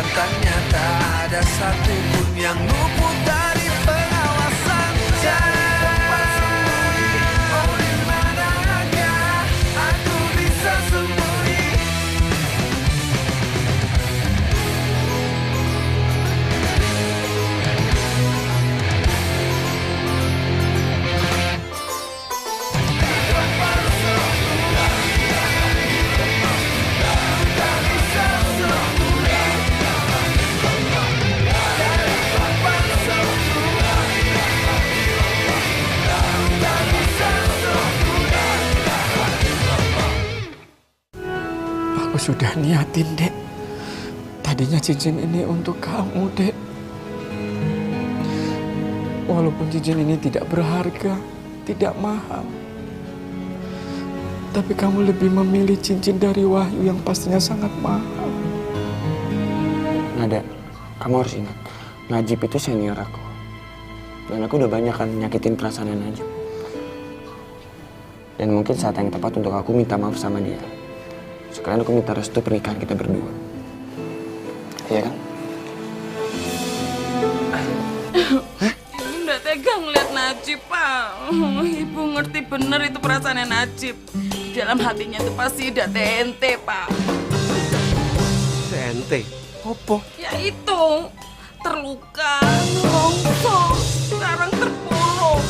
Nyatanya tak ada satupun yang luput dari pengawasan. Oh, di manakah aku bisa sembunyi? Aku sudah niatin, Dek. Tadinya cincin ini untuk kamu, Dek. Walaupun cincin ini tidak berharga, tidak mahal. Tapi kamu lebih memilih cincin dari Wahyu yang pastinya sangat mahal. Nada, kamu harus ingat, Najib itu senior aku. Dan aku udah banyak kan nyakitin perasaan Najib. Dan mungkin saat yang tepat untuk aku minta maaf sama dia. Sekarang aku minta restu pernikahan kita berdua. Iya kan? Ibu nggak tega ngeliat Najib, Pak. Ibu ngerti bener itu perasaannya Najib. Di dalam hatinya itu pasti ada TNT, Pak. TNT? Apa? Ya itu, terluka, longsor, sekarang terpuruk.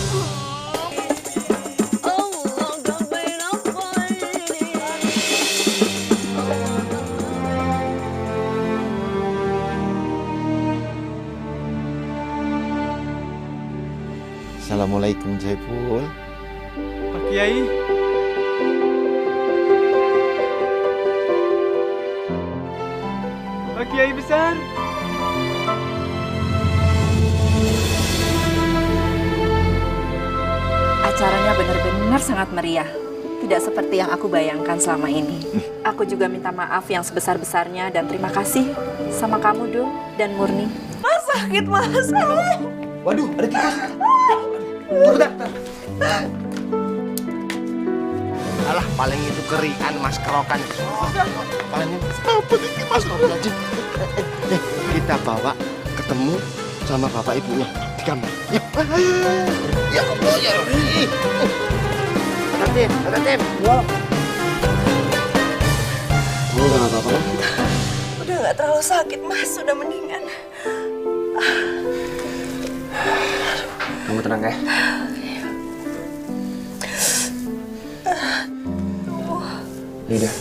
Assalamualaikum Jaipul. Pak Kiai. Pak Kiai besar. Acaranya benar-benar sangat meriah. Tidak seperti yang aku bayangkan selama ini. Aku juga minta maaf yang sebesar-besarnya dan terima kasih sama kamu, Dul dan Murni. Mas sakit, Mas. Waduh, ada tikus. Alah, paling itu kerian mas kerokan. Paling apa ini mas kerokan? Kita bawa ketemu sama bapak ibunya di kamar. Ya, ya Allah ya Rabbi. Ada tim. Ya. Kamu udah gak apa-apa kan? Udah nggak terlalu sakit, Mas. Sudah mendingan. Kamu tenang ya. Yaudah,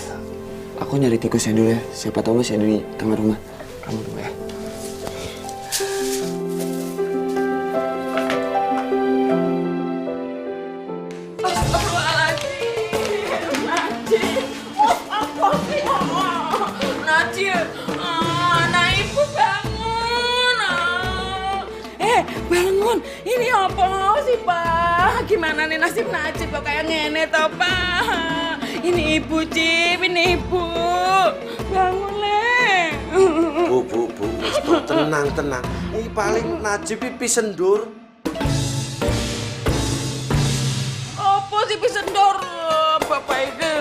aku nyari tikusnya dulu ya. Siapa tahu masih ada di kamar rumah. Kamu dulu ya. Bangun, ini apa sih, Pak? Gimana nih nasib Najib kok kayak ngene toh, Pak? Ini ibu, Cip, ini ibu. Bangun, Le. Bu, tenang. Ini paling Najib pipi sendur. Apa sih pisendor, Bapak itu?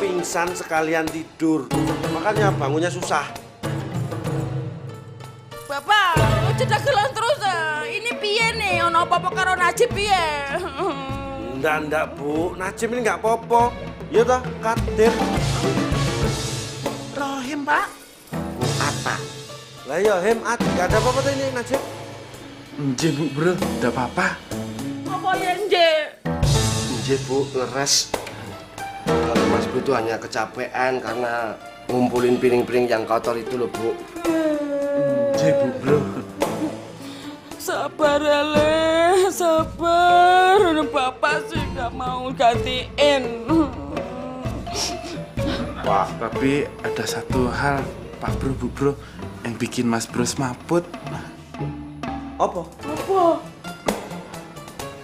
Pingsan sekalian tidur. Makanya bangunnya susah. Bapak, cedak gelang terus. Ini piye nih? Ono apa-apa karo Najib piye? Ndak, Bu. Najib ini nggak apa-apa. Ya toh, Kadir. Rohim, Pak. Apa? Lah ya, nggak ada apa-apa tuh ini Najib. Nje, Bu, bro. Tidak apa-apa. Apa ya, Nje? Nggih, Bu, ngeres. Kalau Mas Bu itu hanya kecapean karena ngumpulin piring-piring yang kotor itu loh, Bu. Nje, Bu, bro. Sabar ya, Le. Sabar. Bapak sih nggak mau gantiin. Wah, tapi ada satu hal, Pak Bro, Bu Bro, yang bikin Mas Bro semaput. Apa? Apa?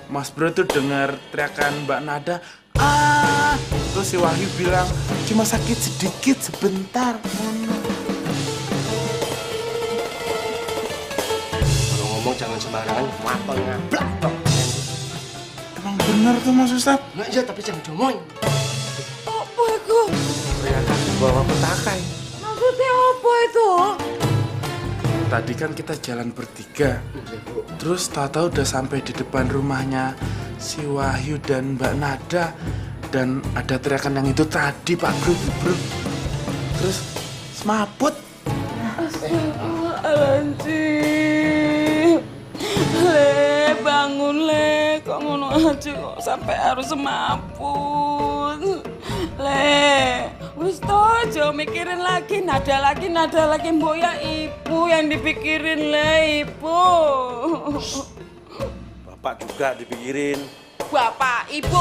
Mas Bro tuh dengar teriakan Mbak Nada, terus si Wahyu bilang, cuma sakit sedikit sebentar. Kalau ngomong jangan sembarangan, maton ngablak toh. Emang bener tuh Mas Ustadz? Nah iya, tapi jangan diomongin. Apa itu? Teriakan di bawah petakai. Maksudnya apa itu? tadi kan kita jalan bertiga. Terus tahu-tahu udah sampai di depan rumahnya si Wahyu dan Mbak Nada. Dan ada teriakan yang itu tadi, Pak Bro. Terus semaput. Astagfirullahaladzim. Le, bangun Le. Kok ngono aja kok sampai harus semaput. Le, wis aja mikirin lagi, nada lagi. Mbok ya ibu yang dipikirin Le, ibu. Bapak juga dipikirin. Bapak, ibu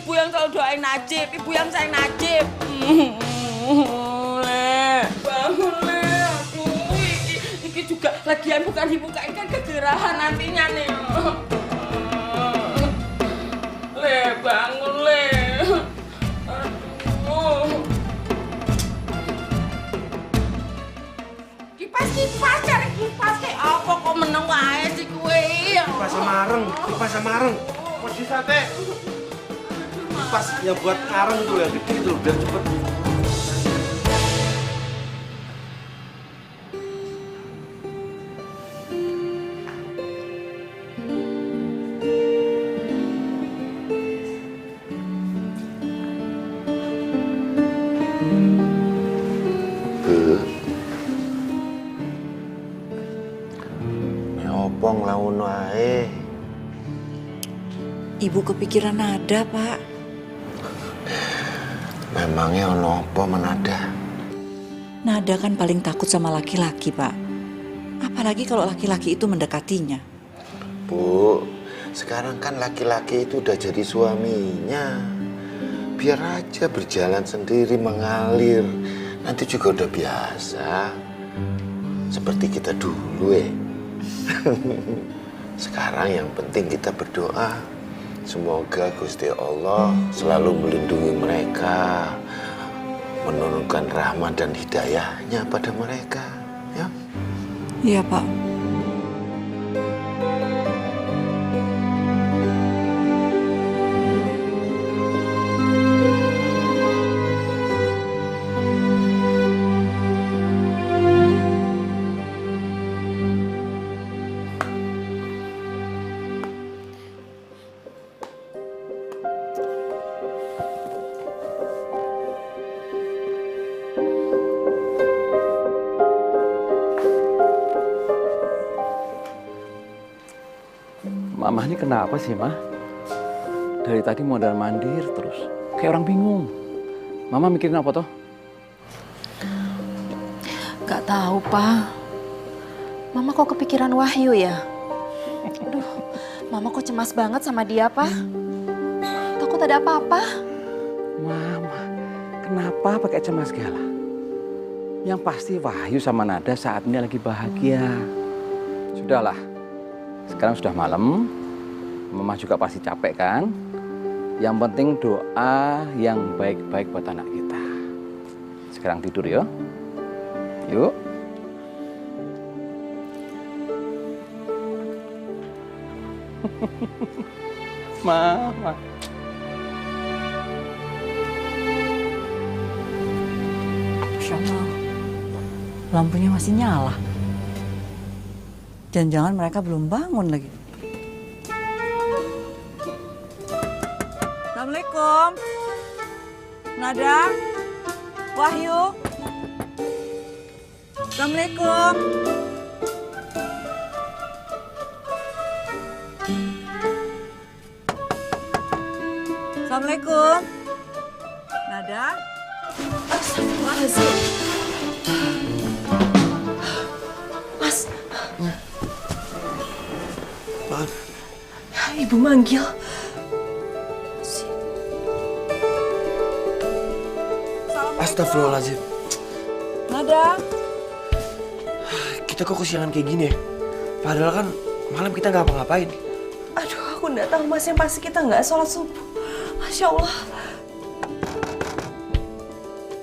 yang selalu doain Najib, ibu yang sayang Najib. Le, bangun Le, aduh, iki juga lagian bukan dibukain kan kegerahan nantinya nih. Le, bangun Le. Aduh. Kipas, cari kipas kayak apa kok meneng wae sih kowe. Kipas Samareng. Posisi sate. Kipas yang buat ngareng tuh yang gede itu biar cepet. Opong laun wae. Ibu kepikiran Nada, Pak. Memangnya ono apa Nada? Nada kan paling takut sama laki-laki, Pak. Apalagi kalau laki-laki itu mendekatinya. Bu, sekarang kan laki-laki itu udah jadi suaminya. Biar aja berjalan sendiri mengalir. Nanti juga udah biasa. Seperti kita dulu Sekarang yang penting kita berdoa. Semoga Gusti Allah selalu melindungi mereka, menurunkan rahmat dan hidayahnya pada mereka, ya. Iya, Pak. Mama ini kenapa sih, Mah? Dari tadi mondar-mandir terus. Kayak orang bingung. Mama mikirin apa toh? Gak tahu, Pak. Mama kok kepikiran Wahyu ya? Aduh, Mama kok cemas banget sama dia, Pak? Takut ada apa-apa? Mama, kenapa pakai cemas segala? Yang pasti Wahyu sama Nada saat ini lagi bahagia. Sudahlah, sekarang sudah malam. Mama juga pasti capek kan? Yang penting doa yang baik-baik buat anak kita. Sekarang tidur ya. Yuk. Mama. Masya Allah, lampunya masih nyala. Jangan-jangan mereka belum bangun lagi. Assalamualaikum. Nada, Wahyu. Assalamualaikum. Assalamualaikum. Nada. Astagfirullahaladzim. Mas. Maaf. Ibu manggil. Astagfirullahaladzim. Nada. Kita kok kesiangan kayak gini ya? Padahal kan malam kita nggak apa-ngapain. Aduh, aku nggak tahu Mas, yang pasti kita nggak sholat subuh. Masya Allah.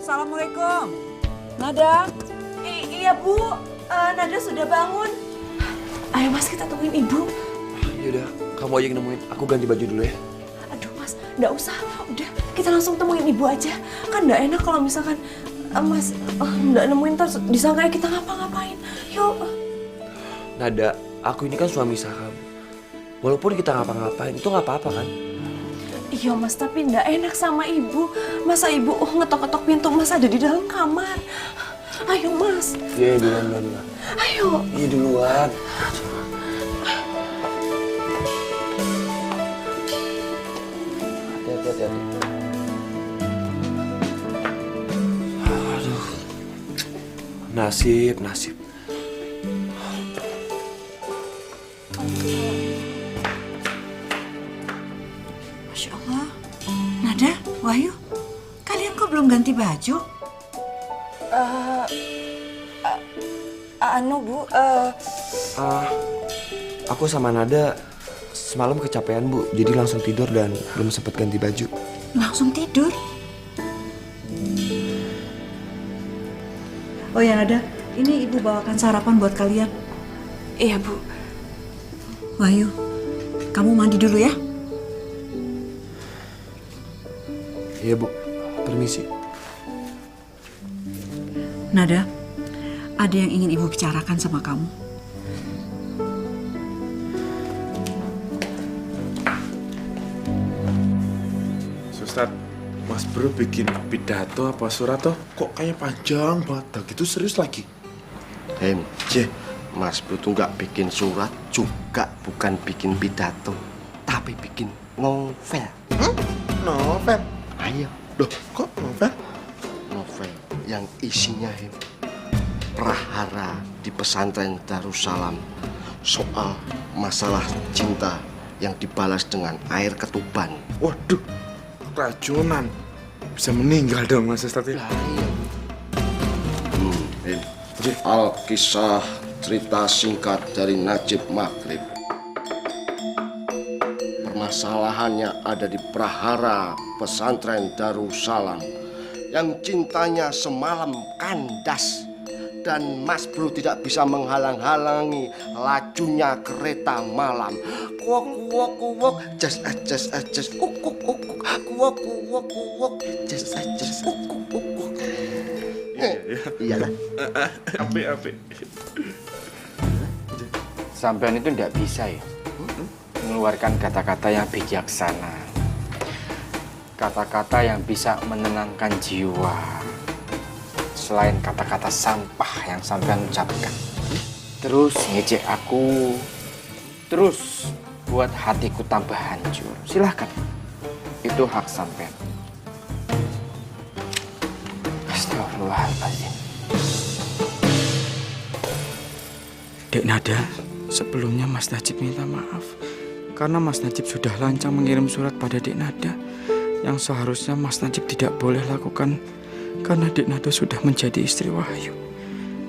Assalamualaikum. Nada. Iya Bu, Nada sudah bangun. Ayo Mas, kita temuin Ibu. Yaudah, kamu aja yang nemuin. Aku ganti baju dulu ya. Aduh Mas, nggak usah. Udah, kita langsung temuin Ibu aja. Kan nggak enak kalau misalkan Mas nggak nemuin terus disangka kita ngapa-ngapain. Yuk. Nada, aku ini kan suami sah kamu. Walaupun kita ngapa-ngapain, itu nggak apa-apa kan? Iya mas, tapi ndak enak sama ibu. Masa ibu ngetok-ketok pintu mas ada di dalam kamar. Ayo mas. Iya, duluan. Ayo. Iya, duluan. Hati-hati. Aduh. Nasib. Masya Allah. Nada, Wahyu, kalian kok belum ganti baju? Bu, Aku sama Nada semalam kecapean, Bu. Jadi langsung tidur dan belum sempat ganti baju. Langsung tidur? Oh ya Nada, ini Ibu bawakan sarapan buat kalian. Iya Bu. Wahyu, kamu mandi dulu ya. Iya, Bu. Permisi. Nada, ada yang ingin Ibu bicarakan sama kamu. Ustadz, Mas Bro bikin pidato apa surat toh? Kok kayak panjang banget, gitu serius lagi? Mas Bro tuh nggak bikin surat, juga bukan bikin pidato, tapi bikin novel. Novel? Ayo. Loh, kok novel? Novel yang isinya prahara di pesantren Darussalam soal masalah cinta yang dibalas dengan air ketuban. Waduh, keracunan. Bisa meninggal dong Mas Ustadz. Alkisah cerita singkat dari Najib Maghrib. Permasalahannya ada di prahara pesantren Darussalam yang cintanya semalam kandas dan Mas Bro tidak bisa menghalang-halangi lajunya kereta malam. Kuwok, jas, kuk, kuwok, jas, kuk. Iyalah. Ape. Sampean itu tidak bisa ya mengeluarkan kata-kata yang bijaksana, kata-kata yang bisa menenangkan jiwa, selain kata-kata sampah yang sampean ucapkan. Terus ngejek aku, terus buat hatiku tambah hancur. Silahkan, itu hak sampean. Astagfirullahaladzim. Dek Nada, sebelumnya Mas Najib minta maaf karena Mas Najib sudah lancang mengirim surat pada Dek Nada yang seharusnya Mas Najib tidak boleh lakukan karena Dek Nada sudah menjadi istri Wahyu.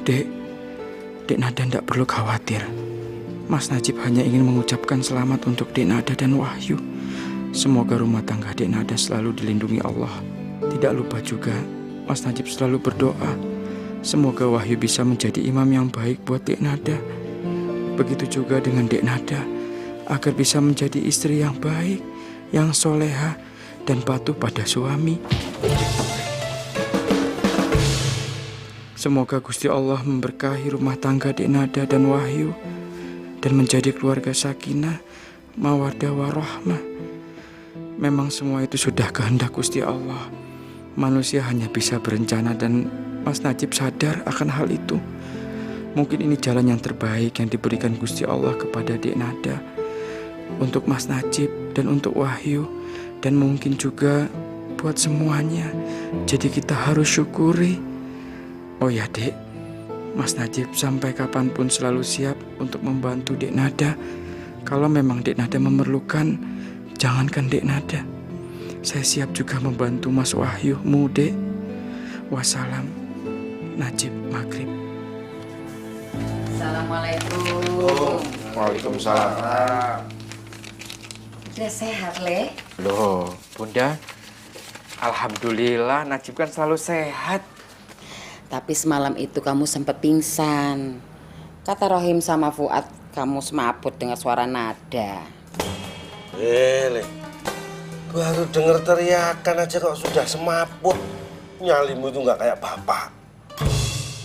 Dek Nada tidak perlu khawatir. Mas Najib hanya ingin mengucapkan selamat untuk Dek Nada dan Wahyu. Semoga rumah tangga Dek Nada selalu dilindungi Allah. Tidak lupa juga Mas Najib selalu berdoa semoga Wahyu bisa menjadi imam yang baik buat Dek Nada. Begitu juga dengan Dek Nada, agar bisa menjadi istri yang baik, yang soleha, dan patuh pada suami. Semoga Gusti Allah memberkahi rumah tangga Dek Nada dan Wahyu, dan menjadi keluarga sakinah, mawaddah warahmah. Memang semua itu sudah kehendak Gusti Allah. Manusia hanya bisa berencana dan Mas Najib sadar akan hal itu. Mungkin ini jalan yang terbaik yang diberikan Gusti Allah kepada Dek Nada, untuk Mas Najib dan untuk Wahyu, dan mungkin juga buat semuanya. Jadi kita harus syukuri. Oh ya Dek, Mas Najib sampai kapanpun selalu siap untuk membantu Dek Nada. Kalau memang Dek Nada memerlukan, jangankan Dek Nada, saya siap juga membantu Mas Wahyu, Dek. Wassalam, Najib Maghrib. Assalamualaikum. Waalaikumsalam. Udah sehat, Le? Loh, Bunda, alhamdulillah Najib kan selalu sehat. Tapi semalam itu kamu sempat pingsan. Kata Rohim sama Fuad, kamu semaput dengar suara Nada. Le, baru dengar teriakan aja kok sudah semaput. Nyalimu itu nggak kayak bapak.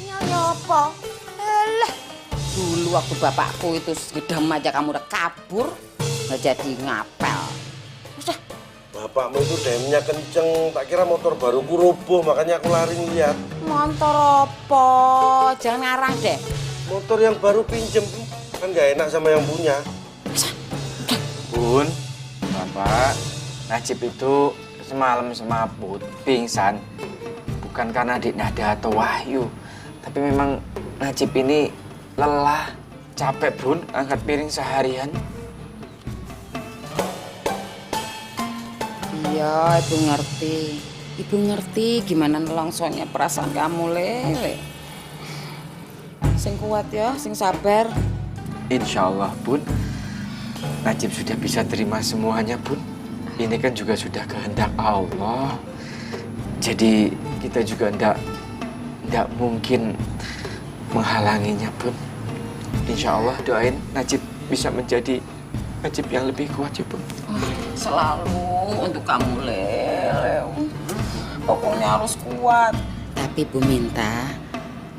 Nyali apa? Alah, Dulu waktu bapakku itu gedem aja kamu udah kabur, nggak jadi ngapel. Udah. Bapakmu itu demnya kenceng, tak kira motor baruku rubuh, makanya aku lari ngeliat. Motor apa? Jangan ngarang deh. Motor yang baru pinjem, kan gak enak sama yang punya. Bun, Bapak, Najib itu semalam semaput, pingsan. Bukan karena adik Nada atau Wahyu, tapi memang Najib ini lelah, capek Bun, angkat piring seharian. Iya, Ibu ngerti. Ibu ngerti gimana nelongsonya perasaan kamu, Lele. Sing kuat ya, sing sabar. Insya Allah, Bun. Najib sudah bisa terima semuanya, Bun. Ini kan juga sudah kehendak Allah. Jadi kita juga ndak mungkin menghalanginya, Bun. Insya Allah doain Najib bisa menjadi Najib yang lebih kuat ya, Bun. Selalu untuk kamu, Lele. Pokoknya harus kuat. Tapi Bu minta,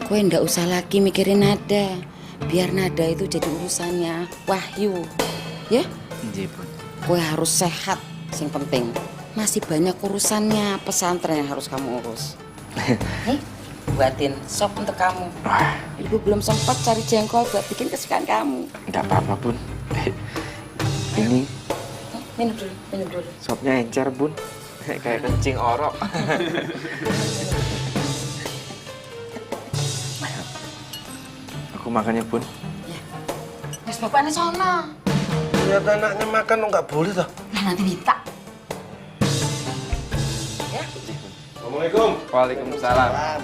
kowe ndak usah lagi mikirin Nada. Biar Nada itu jadi urusannya Wahyu. Ya? Iya, Bun. Kowe harus sehat, yang penting. Masih banyak urusannya pesantren yang harus kamu urus. Nih, buatin sop untuk kamu. Ibu belum sempat cari jengkol buat bikin kesukaan kamu. Nggak apa-apa, Bun. Ini minum dulu. sopnya encer, Bun. Kayak kencing orok. Aku makannya, Bun. Mas bapaknya sana. Ternyata anaknya makan nggak boleh toh. Nah, nanti minta. Ya. Assalamualaikum. Waalaikumsalam.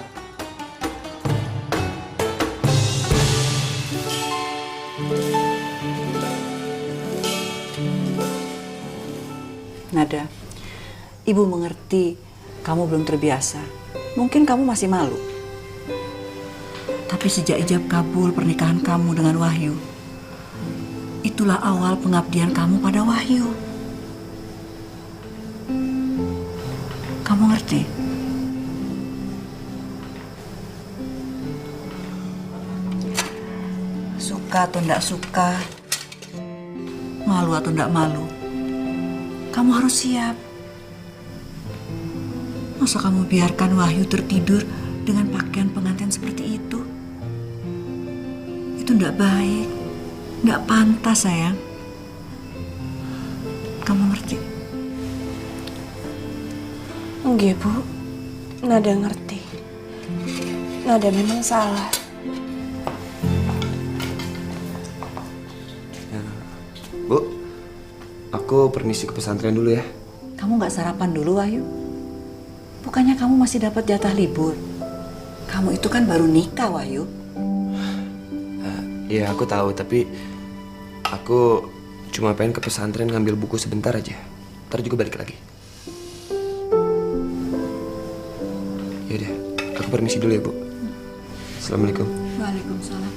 Nada, Ibu mengerti kamu belum terbiasa. Mungkin kamu masih malu. Tapi sejak ijab kabul pernikahan kamu dengan Wahyu, itulah awal pengabdian kamu pada Wahyu. Kamu ngerti? Suka atau enggak suka, malu atau enggak malu, kamu harus siap. Masa kamu biarkan Wahyu tertidur dengan pakaian pengantin seperti itu? Itu enggak baik, enggak pantas, sayang. Kamu ngerti? Enggak, Bu. Nada ngerti. Nada memang salah. Bu, aku permisi ke pesantren dulu ya. Kamu nggak sarapan dulu, Wahyu? Bukannya kamu masih dapat jatah libur? Kamu itu kan baru nikah, Wahyu. Iya, aku tahu, tapi aku cuma pengen ke pesantren ngambil buku sebentar aja. Ntar juga balik lagi. Yaudah, aku permisi dulu ya, Bu. Assalamualaikum. Waalaikumsalam.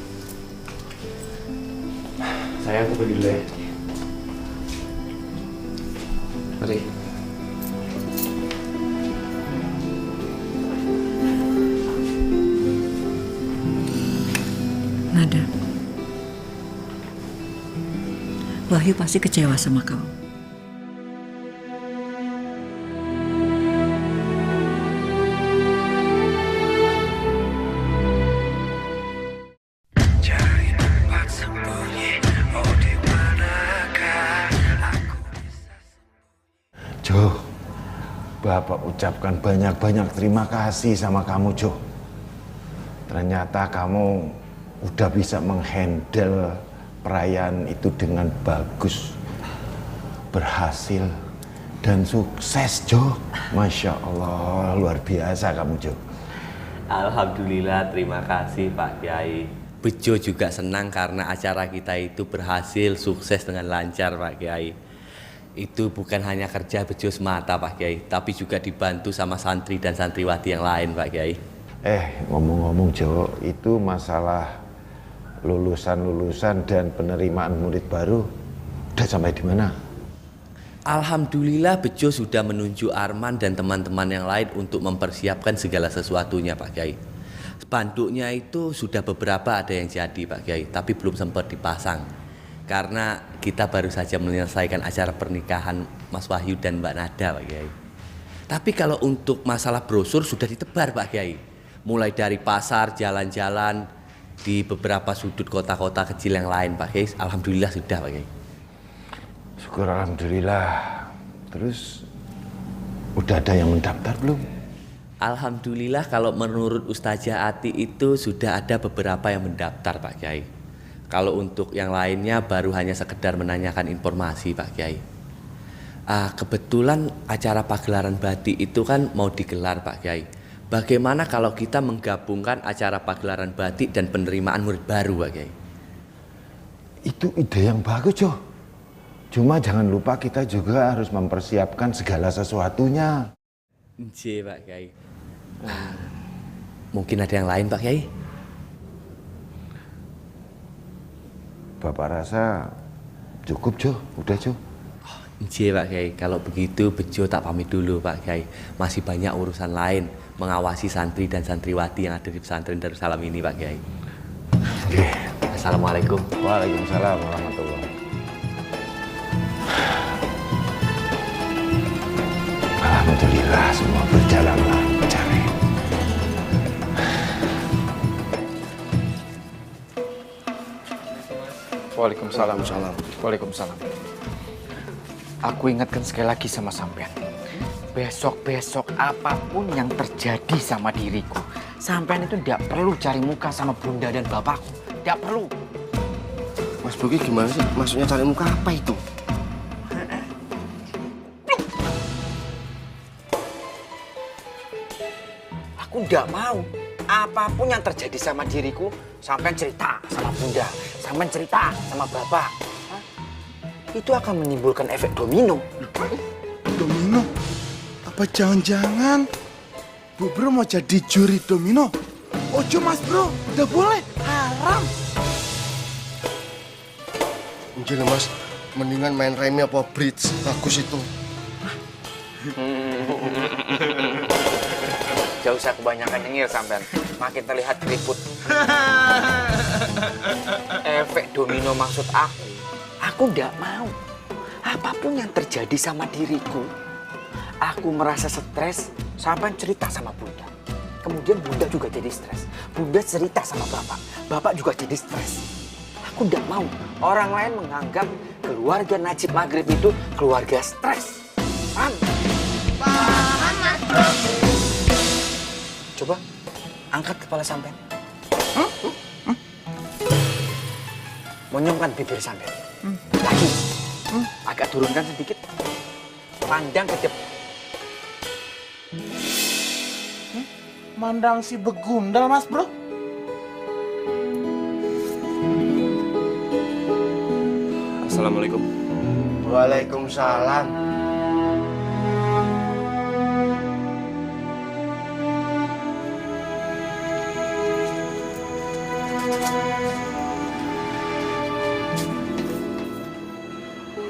Saya aku pergi dulu ya. Mari. Nada, Wahyu pasti kecewa sama kamu. Jo, Bapak ucapkan banyak-banyak terima kasih sama kamu, Jo. Ternyata kamu udah bisa menghandle perayaan itu dengan bagus, berhasil, dan sukses, Jo. Masya Allah, luar biasa kamu, Jo. Alhamdulillah, terima kasih Pak Kiai. Bejo juga senang karena acara kita itu berhasil, sukses dengan lancar Pak Kiai. Itu bukan hanya kerja Bejo semata Pak Kiai, tapi juga dibantu sama santri dan santriwati yang lain Pak Kiai. Ngomong-ngomong Jo, itu masalah lulusan-lulusan dan penerimaan murid baru udah sampai di mana? Alhamdulillah Bejo sudah menunjuk Arman dan teman-teman yang lain untuk mempersiapkan segala sesuatunya Pak Kiai. Spanduknya itu sudah beberapa ada yang jadi Pak Kiai, tapi belum sempat dipasang. Karena kita baru saja menyelesaikan acara pernikahan Mas Wahyu dan Mbak Nada Pak Kiai. Tapi kalau untuk masalah brosur sudah ditebar Pak Kiai. Mulai dari pasar, jalan-jalan, di beberapa sudut kota-kota kecil yang lain Pak Kiai. Alhamdulillah sudah Pak Kiai. Syukur alhamdulillah. Terus udah ada yang mendaftar belum? Alhamdulillah kalau menurut Ustazah Ati itu sudah ada beberapa yang mendaftar Pak Kiai. Kalau untuk yang lainnya baru hanya sekedar menanyakan informasi Pak Kiai. Kebetulan acara pagelaran batik itu kan mau digelar Pak Kiai. Bagaimana kalau kita menggabungkan acara pagelaran batik dan penerimaan murid baru Pak Kiai? Itu ide yang bagus, Jo. Cuma jangan lupa kita juga harus mempersiapkan segala sesuatunya. Nggih Pak Kiai. Mungkin ada yang lain Pak Kiai? Bapak rasa cukup, Jo. Udah, Jo. Nggih Pak Kiai, kalau begitu Bejo tak pamit dulu Pak Kiai. Masih banyak urusan lain mengawasi santri dan santriwati yang ada di pesantren Darussalam ini Pak Kiai. Oke. Assalamualaikum. Waalaikumsalam warahmatullahi. Alhamdulillah semua berjalan lancar. Waalaikumsalam. Waalaikumsalam. Aku ingatkan sekali lagi sama sampean. Besok-besok apapun yang terjadi sama diriku, sampean itu tidak perlu cari muka sama bunda dan bapakku. Tidak perlu. Mas Bogi gimana sih? Maksudnya cari muka apa itu? Aku tidak mau. Apapun yang terjadi sama diriku, sampean cerita sama bunda, sampean cerita sama bapak. Hah? Itu akan menimbulkan efek domino. Domino? Apa jangan-jangan Bu Bro mau jadi juri domino? Ojo Mas Bro, udah boleh, haram. Mungkin Mas, mendingan main remi apa bridge, bagus itu. Gak usah kebanyakan nyengir sampean, makin terlihat keriput. Efek domino maksud aku ndak mau. Apapun yang terjadi sama diriku, aku merasa stres, sampean cerita sama bunda. Kemudian bunda juga jadi stres. Bunda cerita sama bapak, bapak juga jadi stres. Aku ndak mau orang lain menganggap keluarga Najib Maghrib itu keluarga stres. Paham? Paham, Mas Bro. Coba angkat kepala sampean. Monyongkan bibir sampean. Lagi. Agak turunkan sedikit. Pandang ke depan. Mandang si begundal Mas Bro. Assalamualaikum. Waalaikumsalam.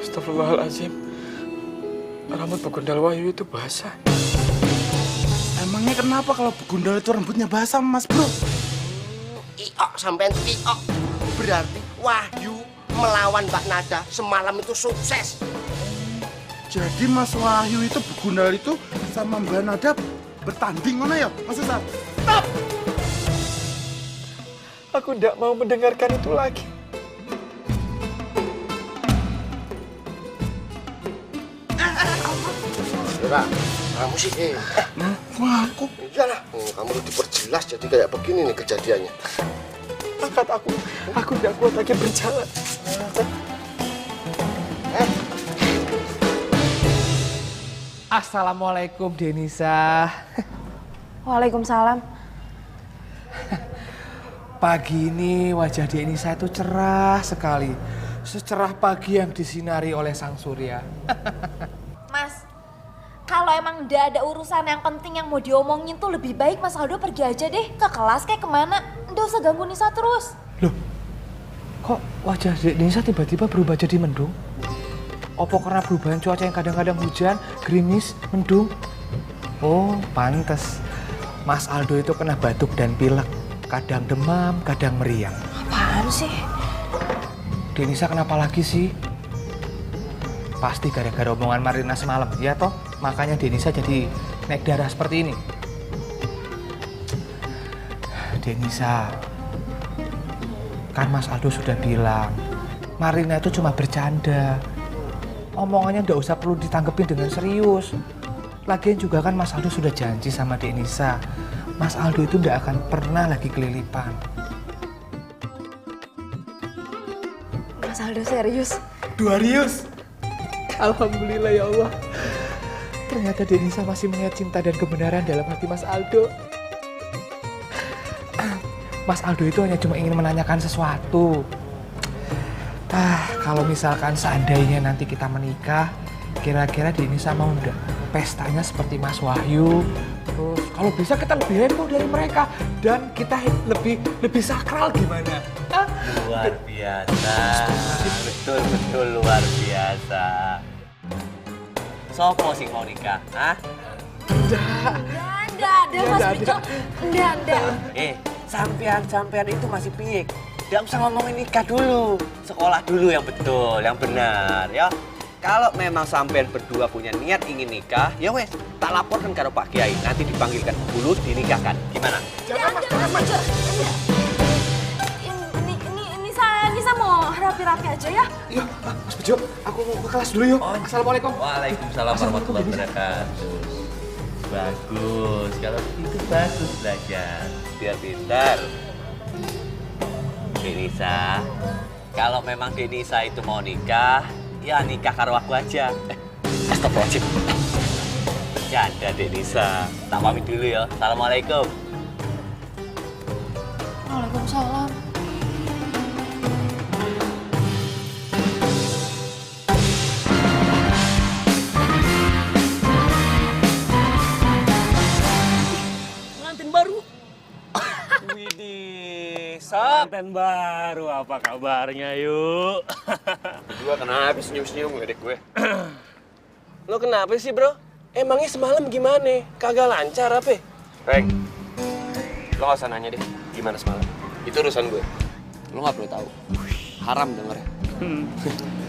Astagfirullahaladzim. Rambut begundal Wahyu itu basah. Emangnya kenapa kalau begundal itu rambutnya basah Mas Bro? Iok sampean iok. Berarti Wahyu melawan Mbak Nada semalam itu sukses. Jadi Mas Wahyu itu begundal itu sama Mbak Nada bertanding mana ya Mas Ustaz? Stop! Aku tidak mau mendengarkan itu lagi. Ira, kamu sih aku. Iyalah, kamu udah diperjelas jadi kayak begini nih kejadiannya. Angkat aku tidak kuat lagi berjalan. Assalamualaikum Denisa. Waalaikumsalam. Pagi ini wajah Denisa itu cerah sekali. Secerah pagi yang disinari oleh sang surya. Mas, kalau emang nggak ada urusan yang penting yang mau diomongin tuh lebih baik Mas Aldo pergi aja deh ke kelas kayak kemana. Nggak usah ganggu Nisa terus. Loh, kok wajah Denisa tiba-tiba berubah jadi mendung? Opo karena perubahan cuaca yang kadang-kadang hujan, gerimis, mendung? Oh, pantes. Mas Aldo itu kena batuk dan pilek. Kadang demam, kadang meriang. Apaan sih? Denisa kenapa lagi sih? Pasti gara-gara omongan Marina semalam, ya toh? Makanya Denisa jadi naik darah seperti ini. Denisa, kan Mas Aldo sudah bilang, Marina itu cuma bercanda. Omongannya nggak usah perlu ditanggepin dengan serius. Lagian juga kan Mas Aldo sudah janji sama Denisa, Mas Aldo itu nggak akan pernah lagi kelilipan. Mas Aldo serius? Duarius. Alhamdulillah ya Allah. Ternyata Denisa masih melihat cinta dan kebenaran dalam hati Mas Aldo. Mas Aldo itu hanya cuma ingin menanyakan sesuatu. Kalau misalkan seandainya nanti kita menikah, kira-kira Denisa mau enggak pestanya seperti Mas Wahyu? Terus kalau bisa kita lebih heboh dari mereka dan kita lebih sakral gimana? Luar biasa. Betul luar biasa. Sopo sing mau nikah? Hah? Enggak ada Mas Bejo. Enggak. Sampean itu masih piik. Nggak usah ngomongin nikah dulu. Sekolah dulu yang betul, yang benar, ya. Kalau memang sampean berdua punya niat ingin nikah, ya wes, tak laporkan ke Pak Kiai. Nanti dipanggilkan dulu, dinikahkan. Gimana? Jangan Mas Bejo. Nisa mau rapi-rapi aja ya? Iya, Mas Bejo, aku mau ke kelas dulu yuk. Assalamualaikum. Waalaikumsalam warahmatullahi wabarakatuh. Bagus, kalau itu bagus belajar. Biar pintar. Denisa, kalau memang Denisa itu mau nikah, ya nikah karo aku aja. Astagfirullahaladzim. Bercanda Denisa. Tak pamit dulu ya. Assalamualaikum. Waalaikumsalam. Pengantin baru. Widih, pengantin baru. Apa kabarnya yuk? Berdua kenapa senyum-senyum ngedek gue? Lo kenapa sih bro? Emangnya semalam gimana? Kagak lancar apa? Reng, lo gak usah nanya deh gimana semalam. Itu urusan gue. Lo gak perlu tahu. Haram dengernya.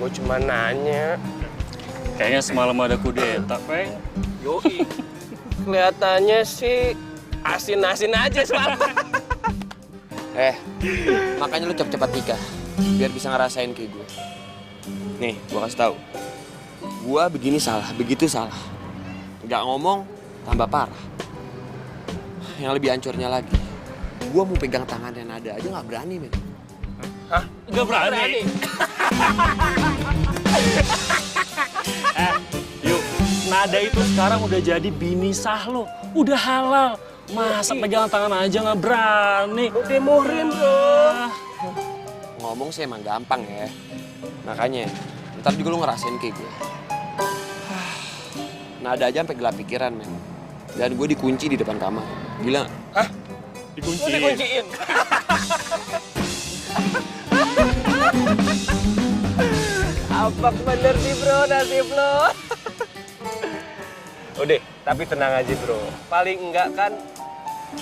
Gue cuma nanya. Kayaknya semalam ada kudeta, Peng. Yoi. Kelihatannya sih asin-asin aja semalam. Makanya lo cepet-cepet nikah. Biar bisa ngerasain kayak gue. Nih, gue kasih tahu. Gue begini salah, begitu salah. Nggak ngomong, tambah parah. Yang lebih hancurnya lagi, gue mau pegang tangannya Nada aja nggak berani, men. Hah? Nggak berani? Yuk, Nada itu sekarang udah jadi bini sah lo. Udah halal. Masa pegangan tangan aja nggak berani? Udah muhrim, bro. Ngomong sih emang gampang ya. Makanya, ntar juga lu ngerasain kayak gue. Nada aja sampai gelap pikiran, men. Dan gue dikunci di depan kamar. Gila. Hah? Dikunci? Lu dikunciin? Apa bener sih bro nasib lo? Udah, tapi tenang aja bro. Paling enggak kan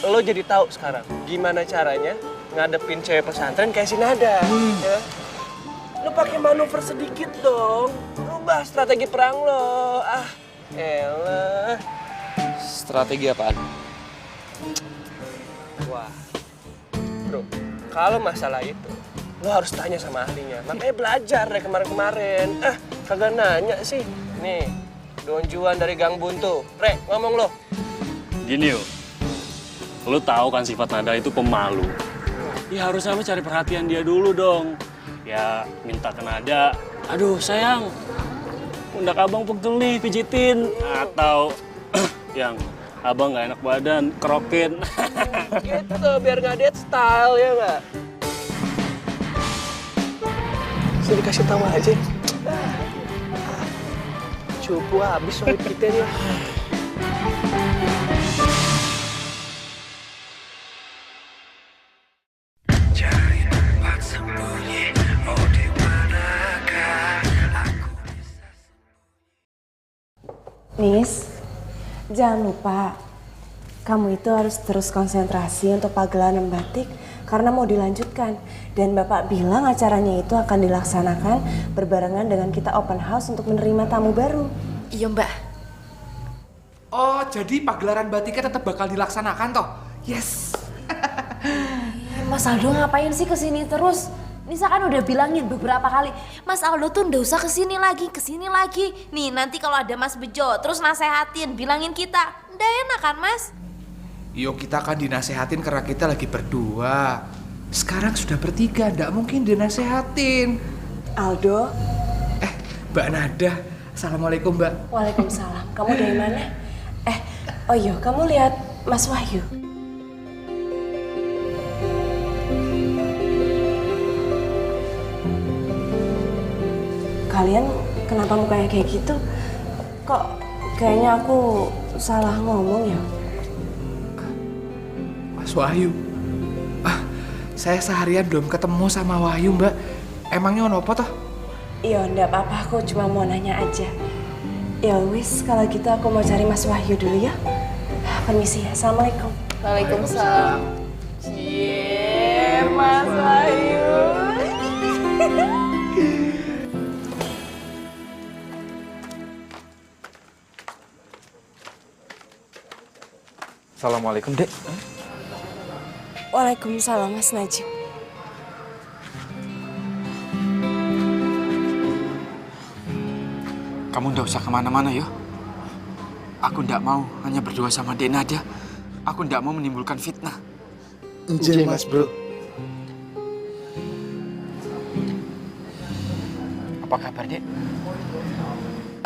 lo jadi tahu sekarang gimana caranya ngadepin cewek pesantren kayak si Nada. Ya? Lo pakai manuver sedikit dong. Rubah strategi perang lo. Elah. Strategi apaan? Wah, bro, kalau masalah itu lo harus tanya sama ahlinya. Makanya belajar dari kemarin-kemarin. Kagak nanya sih. Nih, Don Juan dari Gang Buntu. Re, ngomong lo. Gini yuk, lo tahu kan sifat Nada itu pemalu. Ya harusnya lo cari perhatian dia dulu dong. Ya minta ke Nada, aduh sayang, pundak abang pegel nih, pijitin. Atau yang abang nggak enak badan, kerokin. Gitu, biar nggak dead style ya nggak? Sini dikasih tahu aja. Cukup habis soal kita nih. Nis, jangan lupa kamu itu harus terus konsentrasi untuk pagelaran batik karena mau dilanjutkan. Dan Bapak bilang acaranya itu akan dilaksanakan berbarengan dengan kita open house untuk menerima tamu baru. Iya Mbak. Oh, jadi pagelaran batiknya tetap bakal dilaksanakan toh? Yes. Mas Aldo ngapain sih kesini terus? Nisa kan udah bilangin beberapa kali, Mas Aldo tuh nggak usah kesini lagi. Nih nanti kalau ada Mas Bejo terus nasehatin, bilangin kita. Nggak enak kan Mas? Yo, kita kan dinasehatin karena kita lagi berdua. Sekarang sudah bertiga, nggak mungkin dinasehatin. Aldo. Mbak Nada. Assalamualaikum Mbak. Waalaikumsalam. Kamu dari mana? Oh iya, kamu lihat Mas Wahyu. Kalian kenapa mukanya kayak gitu? Kok kayaknya aku salah ngomong ya? Mas Wahyu. Saya seharian belum ketemu sama Wahyu, Mbak. Emangnya apa toh? Iya, enggak apa-apa, aku cuma mau nanya aja. Ya wis, kalau gitu aku mau cari Mas Wahyu dulu ya. Permisi ya, Assalamualaikum. Waalaikumsalam. Cie, Mas Wahyu. Assalamualaikum, Dek. Waalaikumsalam, Mas Najib. Kamu ndak usah kemana-mana ya. Aku ndak mau hanya berdua sama Dek Nada. Aku ndak mau menimbulkan fitnah. Iya Mas Bro. Apa kabar, Dek?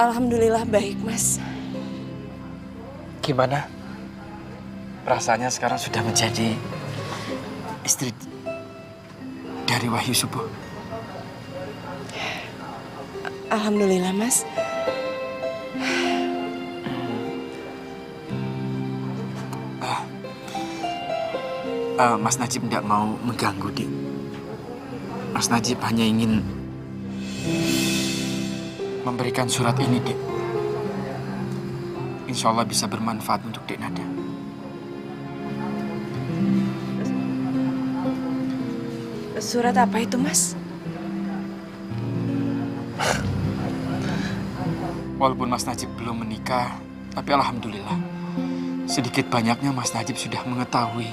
Alhamdulillah baik, Mas. Gimana? Rasanya sekarang sudah menjadi istri dari Wahyu Subuh. Alhamdulillah, Mas. Mas Najib tidak mau mengganggu, Dik. Mas Najib hanya ingin memberikan surat ini, Dik. Insya Allah bisa bermanfaat untuk Dek Nada. Surat apa itu, Mas? Walaupun Mas Najib belum menikah, tapi alhamdulillah sedikit banyaknya Mas Najib sudah mengetahui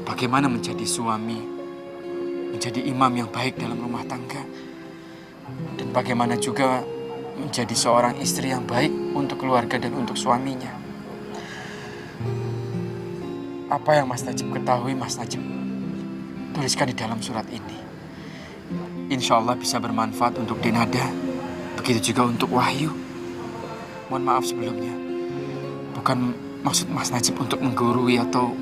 bagaimana menjadi suami, menjadi imam yang baik dalam rumah tangga, dan bagaimana juga menjadi seorang istri yang baik untuk keluarga dan untuk suaminya. Apa yang Mas Najib ketahui, Mas Najib tuliskan di dalam surat ini. Insya Allah bisa bermanfaat untuk Dek Nada, begitu juga untuk Wahyu. Mohon maaf sebelumnya, bukan maksud Mas Najib untuk menggurui atau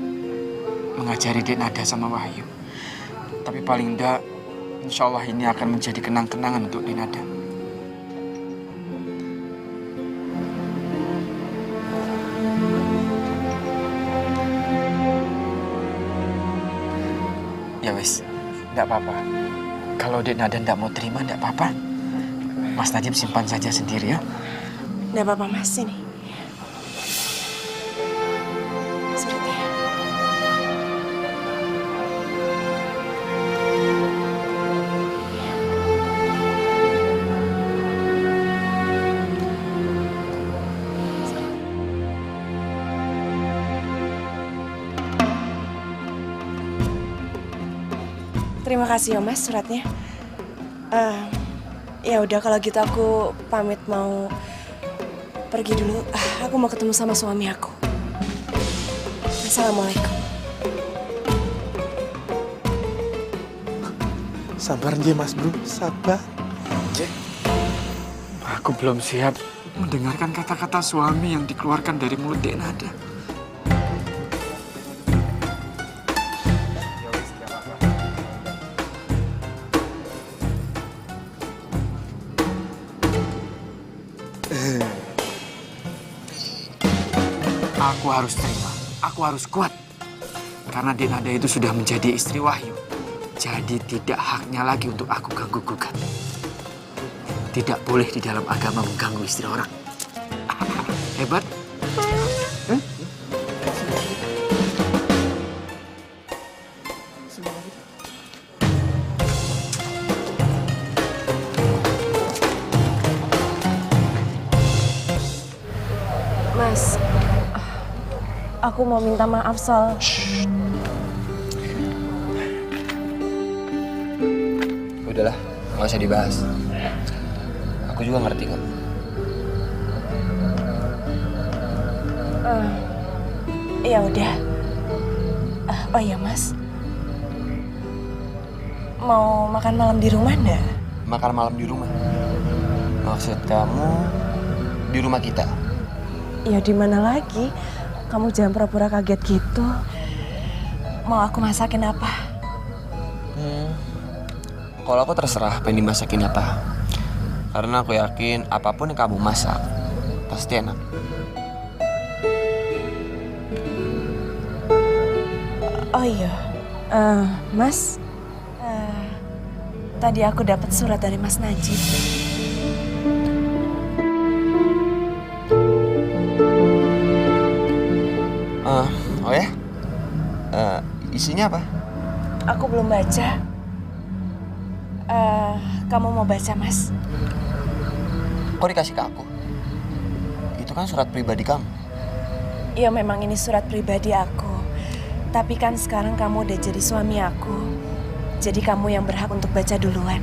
mengajari Dek Nada sama Wahyu. Tapi paling enggak, insya Allah ini akan menjadi kenang-kenangan untuk Dek Nada. Ya wis, enggak apa-apa. Kalau Dek Nada enggak mau terima, enggak apa-apa. Mas Najib simpan saja sendiri ya. Enggak apa-apa, Mas. Sini. Suratnya. Terima kasih ya, Mas, suratnya. Ya udah kalau gitu aku pamit mau pergi dulu. Aku mau ketemu sama suami aku. Assalamualaikum. Sabar nje Mas Bro, sabar. Aku belum siap mendengarkan kata-kata suami yang dikeluarkan dari mulut Dek Nada. Aku harus terima, aku harus kuat. Karena Dek Nada itu sudah menjadi istri Wahyu. Jadi tidak haknya lagi untuk aku ganggu-gugat. Tidak boleh di dalam agama mengganggu istri orang. Hebat. Aku mau minta maaf Sal. Udahlah, nggak usah dibahas. Aku juga ngerti kok. Ya udah. Oh iya Mas, mau makan malam di rumah enggak? Makan malam di rumah? Maksud kamu di rumah kita? Ya di mana lagi? Kamu jangan pura-pura kaget gitu. Mau aku masakin apa? Kalau aku terserah pengen dimasakin apa. Karena aku yakin apapun yang kamu masak pasti enak. Oh iya, Mas, tadi aku dapat surat dari Mas Najib. Oh ya? Isinya apa? Aku belum baca. Kamu mau baca, Mas? Kok dikasih ke aku? Itu kan surat pribadi kamu. Ya memang ini surat pribadi aku. Tapi kan sekarang kamu udah jadi suami aku. Jadi kamu yang berhak untuk baca duluan.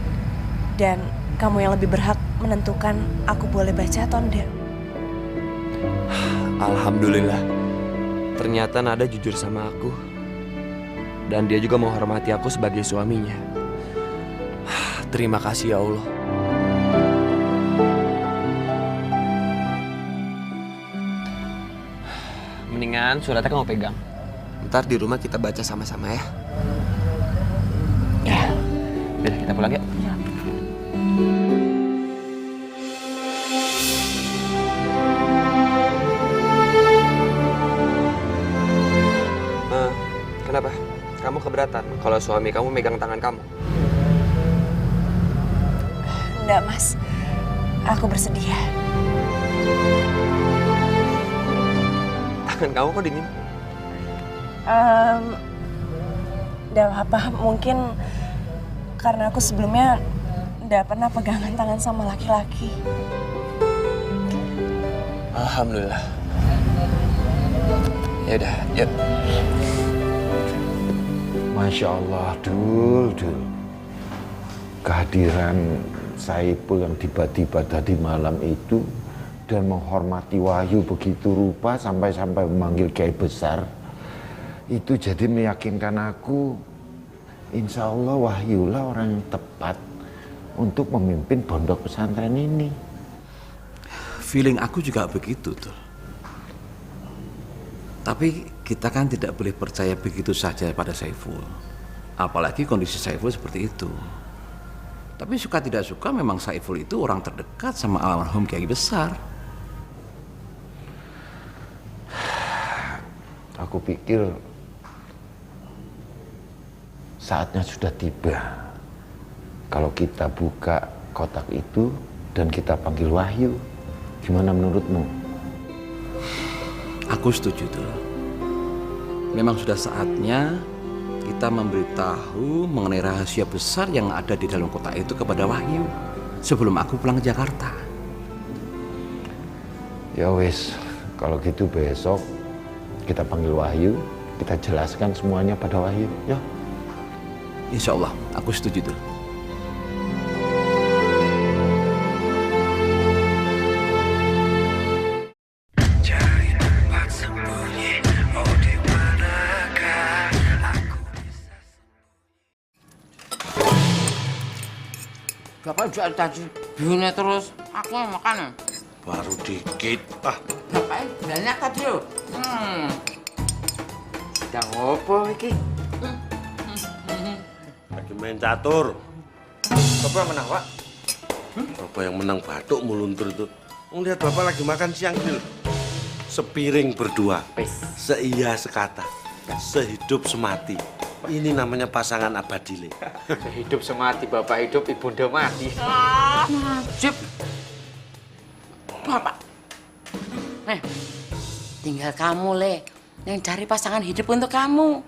Dan kamu yang lebih berhak menentukan aku boleh baca atau enggak. Alhamdulillah. Ternyata Nada jujur sama aku. Dan dia juga menghormati aku sebagai suaminya. Terima kasih ya Allah. Mendingan suratnya kamu pegang. Ntar di rumah kita baca sama-sama ya. Ya. Udah kita pulang yuk. Ya. Kenapa? Kamu keberatan kalau suami kamu megang tangan kamu? Enggak, Mas. Aku bersedia. Tangan kamu kok dingin? Enggak apa-apa. Mungkin karena aku sebelumnya enggak pernah pegangan tangan sama laki-laki. Alhamdulillah. Ya udah, yuk. Masya Allah, Dul. Kehadiran Saipul yang tiba-tiba tadi malam itu dan menghormati Wahyu begitu rupa sampai-sampai memanggil kiai besar, itu jadi meyakinkan aku, insya Allah Wahyulah orang yang tepat untuk memimpin pondok pesantren ini. Feeling aku juga begitu tuh. Tapi kita kan tidak boleh percaya begitu saja pada Saiful. Apalagi kondisi Saiful seperti itu. Tapi suka tidak suka memang Saiful itu orang terdekat sama almarhum kiai besar. Aku pikir saatnya sudah tiba. Kalau kita buka kotak itu dan kita panggil Wahyu, gimana menurutmu? Aku setuju tuh. Memang sudah saatnya kita memberitahu mengenai rahasia besar yang ada di dalam kotak itu kepada Wahyu sebelum aku pulang ke Jakarta. Ya wes, kalau gitu besok kita panggil Wahyu, kita jelaskan semuanya pada Wahyu, ya. Insya Allah, aku setuju tuh. Bapak jual tadi bihunnya terus, aku yang makan ya. Baru dikit, Bapak banyak tadi loh. Sedang ngopo iki? Lagi main catur. Bapak yang menang, Pak? Bapak yang menang batuk muluntur itu. Lihat Bapak lagi makan siang ini loh. Sepiring berdua, seia sekata, sehidup semati. Ini namanya pasangan abadi, Le. Hidup semati, Bapak hidup, Ibunda mati. Najib. Bapak. Tinggal kamu, Le, yang cari pasangan hidup untuk kamu.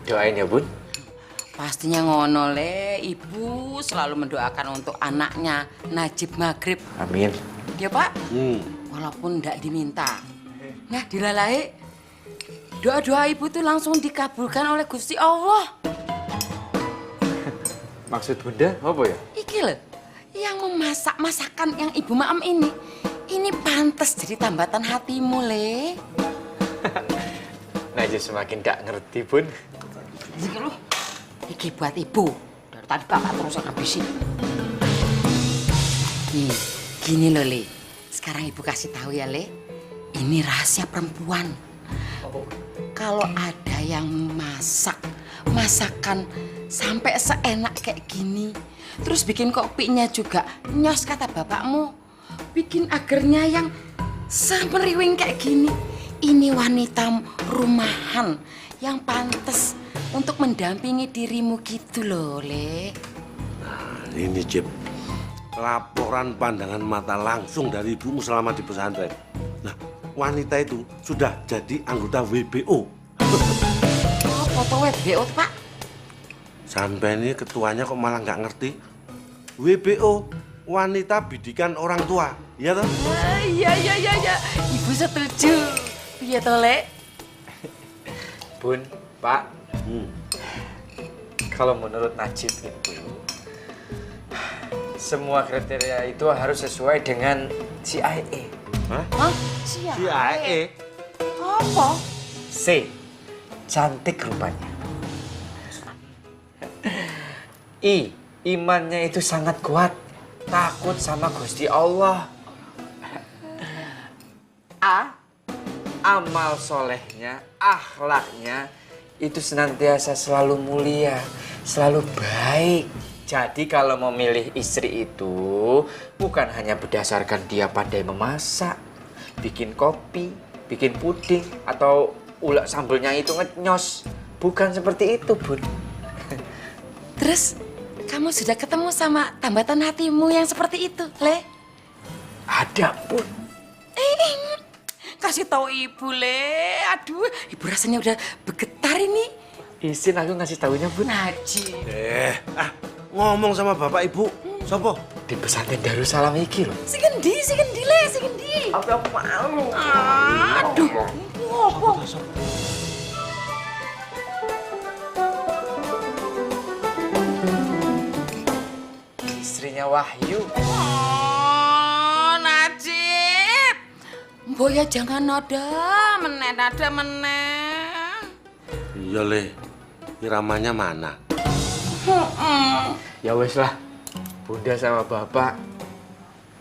Doain ya, Bun. Pastinya ngono, Le. Ibu selalu mendoakan untuk anaknya Najib Maghrib. Amin. Ya, Pak? walaupun ndak diminta. Nah, dilalai doa-doa ibu tuh langsung dikabulkan oleh Gusti Allah. Maksud Bunda apa ya? Iki loh, yang memasak masakan yang Ibu Maem ini pantas jadi tambatan hatimu, Le. Najib semakin gak ngerti, Bun. Iki loh, iki buat Ibu. Dari tadi Bapak terus ngabisin. Nih, gini loh, Le. Sekarang Ibu kasih tahu ya, Le. Ini rahasia perempuan. Kalau ada yang masakan sampai seenak kayak gini, terus bikin kopinya juga nyos kata bapakmu, bikin agernya yang semeriwing kayak gini, ini wanita rumahan yang pantas untuk mendampingi dirimu gitu loh, Le. Nah, ini Jip, laporan pandangan mata langsung dari ibumu selama di pesantren. Nah, wanita itu sudah jadi anggota WBO. Apa tuh WBO, Pak? Sampai ini ketuanya kok malah nggak ngerti. WBO, wanita bidikan orang tua, ya toh? Iya. Ibu setuju. Iya toh, Le? Bun, Pak. Kalau menurut Najib itu, semua kriteria itu harus sesuai dengan CIA. Hah? CIA? Apa? C. Cantik rupanya. I. Imannya itu sangat kuat. Takut sama Gusti Allah. A. Amal solehnya, akhlaknya itu senantiasa selalu mulia, selalu baik. Jadi kalau memilih istri itu bukan hanya berdasarkan dia pandai memasak, bikin kopi, bikin puding, atau ulek sambelnya itu nyos. Bukan seperti itu, Bun. Terus kamu sudah ketemu sama tambatan hatimu yang seperti itu, Le? Ada, Bun. Kasih tahu Ibu, Le. Aduh, Ibu rasanya udah bergetar ini. Izin aku ngasih tahunya, Bun. Najib. Ngomong sama bapak ibu. Sopo? Di pesantren Darussalam iki loh. Si Gendi, Le, si Gendi. Aku malu. Aduh, ngomong. Istrinya Wahyu. Oh, Najib. Mbok ya jangan nada meneh. Iya, Le. Iramanya mana? Ya wes lah, Bunda sama Bapak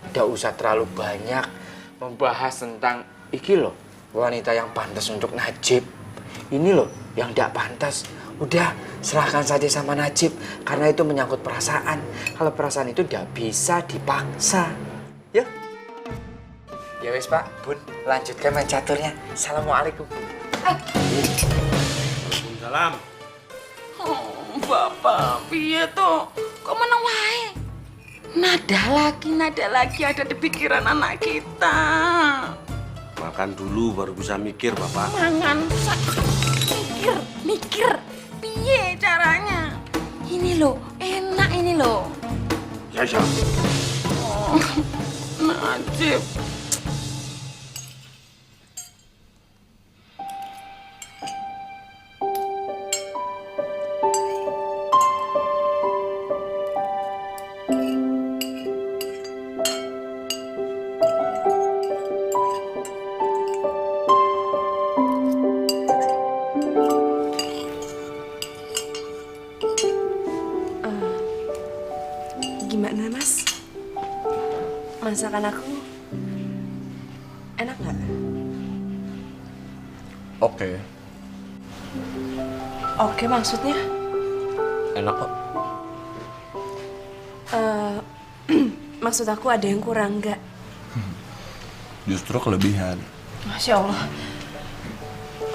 tidak usah terlalu banyak membahas tentang iki loh, wanita yang pantas untuk Najib. Ini loh yang tidak pantas. Udah serahkan saja sama Najib karena itu menyangkut perasaan. Kalau perasaan itu tidak bisa dipaksa. Ya? Ya wes Pak, Bun, lanjutkan main caturnya. Assalamualaikum. Salam. Bapak, piye toh? Kok meneng wae? Nada lagi ada di pikiran anak kita. Makan dulu baru bisa mikir, Bapak. Mangan, mikir. Piye caranya? Ini loh, enak ini loh. Ya. Oh, Najib. Gimana, Mas? Masakan aku enak nggak? Oke, maksudnya? Enak kok. Maksud aku ada yang kurang nggak? Justru kelebihan. Masya Allah.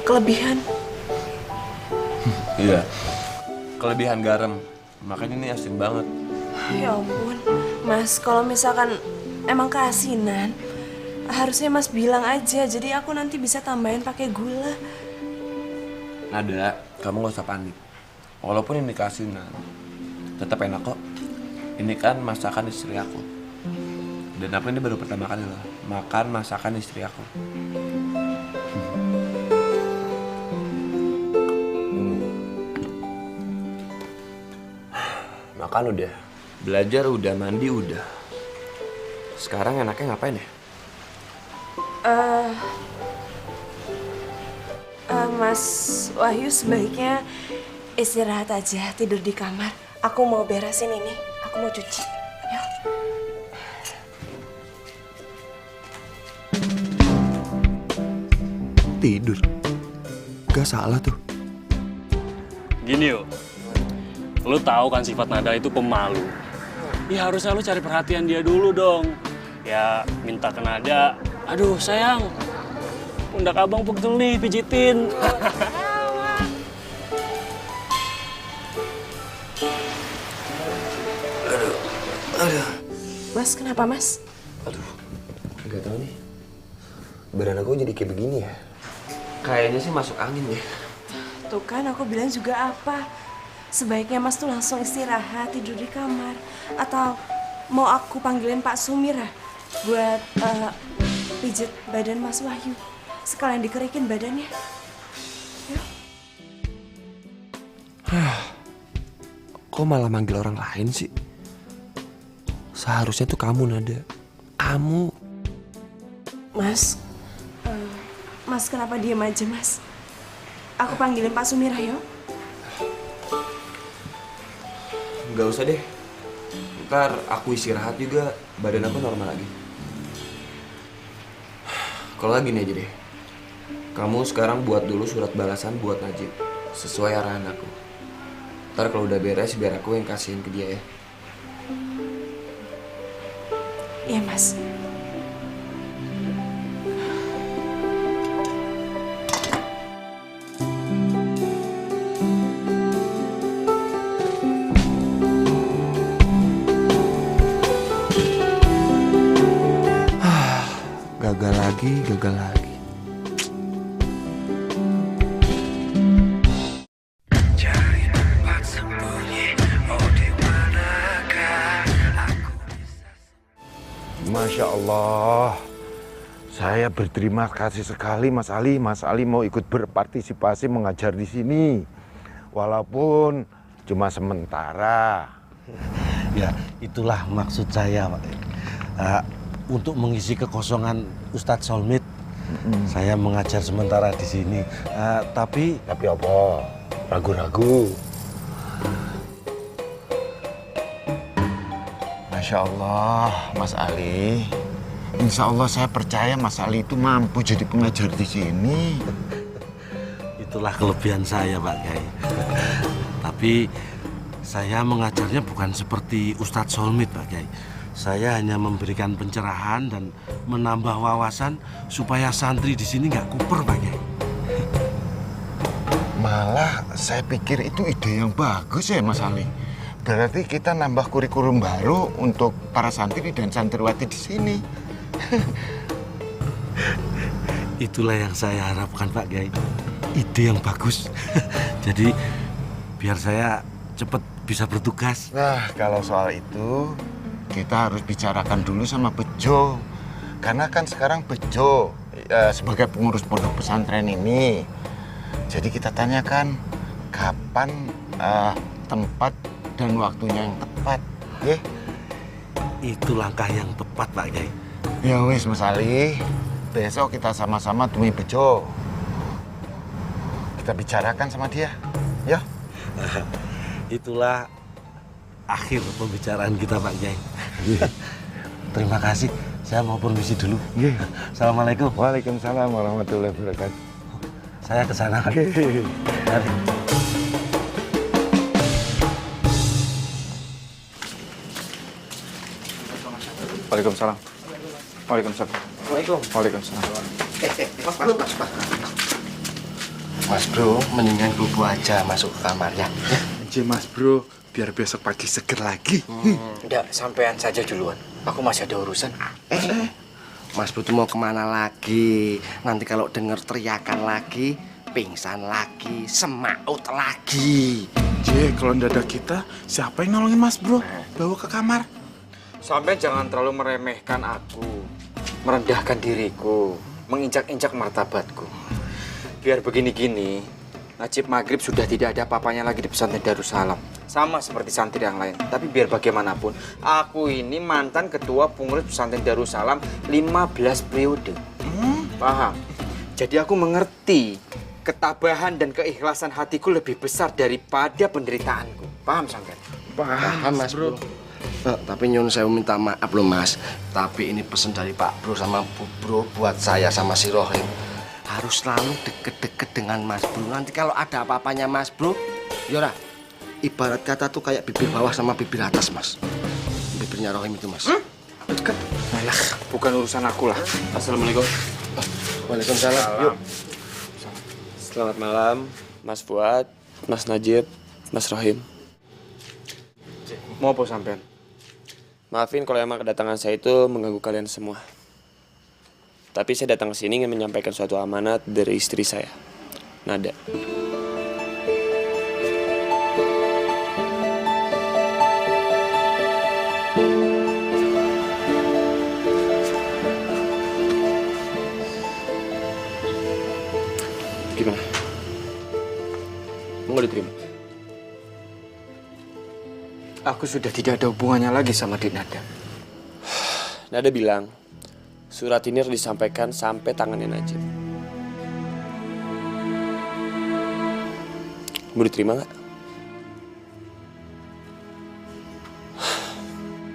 Kelebihan? Iya. Kelebihan garam. Makanya ini asin banget. Ya ampun. Mas, kalau misalkan emang keasinan, harusnya Mas bilang aja. Jadi aku nanti bisa tambahin pakai gula. Nada, kamu gak usah panik. Walaupun ini keasinan, tetap enak kok. Ini kan masakan istri aku. Dan aku ini baru pertama kali loh makan masakan istri aku. Makan udah, belajar udah, mandi udah. Sekarang enaknya ngapain ya? Mas Wahyu sebaiknya istirahat aja, tidur di kamar. Aku mau beresin ini, aku mau cuci. Ayo. Tidur? Gak salah tuh. Gini yo, lu tahu kan sifat Nada itu pemalu. Ya harusnya lu cari perhatian dia dulu dong. Ya minta ke Nada, aduh sayang, pundak abang pegel nih, pijitin. Aduh. Mas, kenapa mas? Aduh, nggak tahu nih. Badan aku jadi kayak begini ya. Kayaknya sih masuk angin ya. Tuh kan aku bilang juga apa. Sebaiknya mas tuh langsung istirahat, tidur di kamar. Atau mau aku panggilin Pak Sumir ya? Buat pijet badan Mas Wahyu. Sekalian dikerikin badannya. Yuk. Kok malah manggil orang lain sih? Seharusnya tuh kamu, Nada. Kamu. Mas, Mas kenapa diam aja mas? Aku panggilin Pak Sumir ayo. Nggak usah deh. Ntar aku istirahat juga, badan aku normal lagi. Kalau lagi nih aja deh. Kamu sekarang buat dulu surat balasan buat Najib. Sesuai arahan aku. Ntar kalau udah beres, biar aku yang kasihin ke dia ya. Iya mas. Gagal lagi. Cari tempat sembunyi, oh di manakah aku bisa. Masya Allah, saya berterima kasih sekali Mas Ali. Mas Ali mau ikut berpartisipasi mengajar di sini, walaupun cuma sementara. Ya, itulah maksud saya, Pak. Untuk mengisi kekosongan Ustadz Solmit, saya mengajar sementara di sini. Tapi apa? Ragu-ragu. Masya Allah, Mas Ali. Insya Allah saya percaya Mas Ali itu mampu jadi pengajar di sini. itulah kelebihan saya, Pak Kiai. Tapi saya mengajarnya bukan seperti Ustadz Solmit, Pak Kiai. Saya hanya memberikan pencerahan dan menambah wawasan supaya santri di sini nggak kuper, Pak Kiai. Malah saya pikir itu ide yang bagus ya, Mas Ali. Berarti kita nambah kurikulum baru untuk para santri dan santriwati di sini. Itulah yang saya harapkan, Pak Kiai. Ide yang bagus. Jadi biar saya cepat bisa bertugas. Nah, kalau soal itu kita harus bicarakan dulu sama Bejo. Karena kan sekarang Bejo sebagai pengurus pondok pesantren ini. Jadi kita tanyakan kapan tempat dan waktunya yang tepat, ya? Itu langkah yang tepat, Pak Kiai. Ya wis, Mas Ali. Besok kita sama-sama temui Bejo. Kita bicarakan sama dia, ya? Itulah akhir pembicaraan kita, Pak Kiai. Terima kasih. Saya mau permisi dulu. Assalamualaikum. Waalaikumsalam warahmatullahi wabarakatuh. Saya ke sana. Mari. Waalaikumsalam. Waalaikumsalam. Waalaikumsalam. Mas Bro, mendingan bobo aja masuk ke kamarnya. Anjir Mas Bro, biar besok pagi seger lagi. Enggak, sampean saja duluan. Aku masih ada urusan. Mas Bro tuh mau kemana lagi? Nanti kalau dengar teriakan lagi, pingsan lagi, semaut lagi. Kalau nggak ada kita, siapa yang nolongin Mas Bro? Bawa ke kamar. Sampai jangan terlalu meremehkan aku, merendahkan diriku, menginjak-injak martabatku. Biar begini-gini, Najib Maghrib sudah tidak ada apa-apanya lagi di pesantren Darussalam. Sama seperti santri yang lain. Tapi biar bagaimanapun, aku ini mantan ketua pengurus pesantren Darussalam 15 periode. Paham? Jadi aku mengerti ketabahan dan keikhlasan hatiku lebih besar daripada penderitaanku. Paham sampean? Paham Mas Bro. Tapi nyun saya minta maaf loh Mas. Tapi ini pesan dari Pak Bro sama Bu Bro buat saya sama si Rohim. Harus selalu deket-deket dengan Mas Bro. Nanti kalau ada apa-apanya Mas Bro, yora, ibarat kata tuh kayak bibir bawah sama bibir atas Mas. Bibirnya Rohim itu Mas. Deket? Alah, bukan urusan aku lah. Assalamualaikum. Waalaikumsalam. Yuk. Selamat malam, Mas Fuad, Mas Najib, Mas Rohim. Mau apa sampean? Maafin kalau emang kedatangan saya itu mengganggu kalian semua. Tapi saya datang ke sini ingin menyampaikan suatu amanat dari istri saya, Nada. Gimana? Mau nggak diterima? Aku sudah tidak ada hubungannya lagi sama Dik Nada. Nada bilang, surat ini harus disampaikan sampai tangannya Najib. Mau diterima nggak?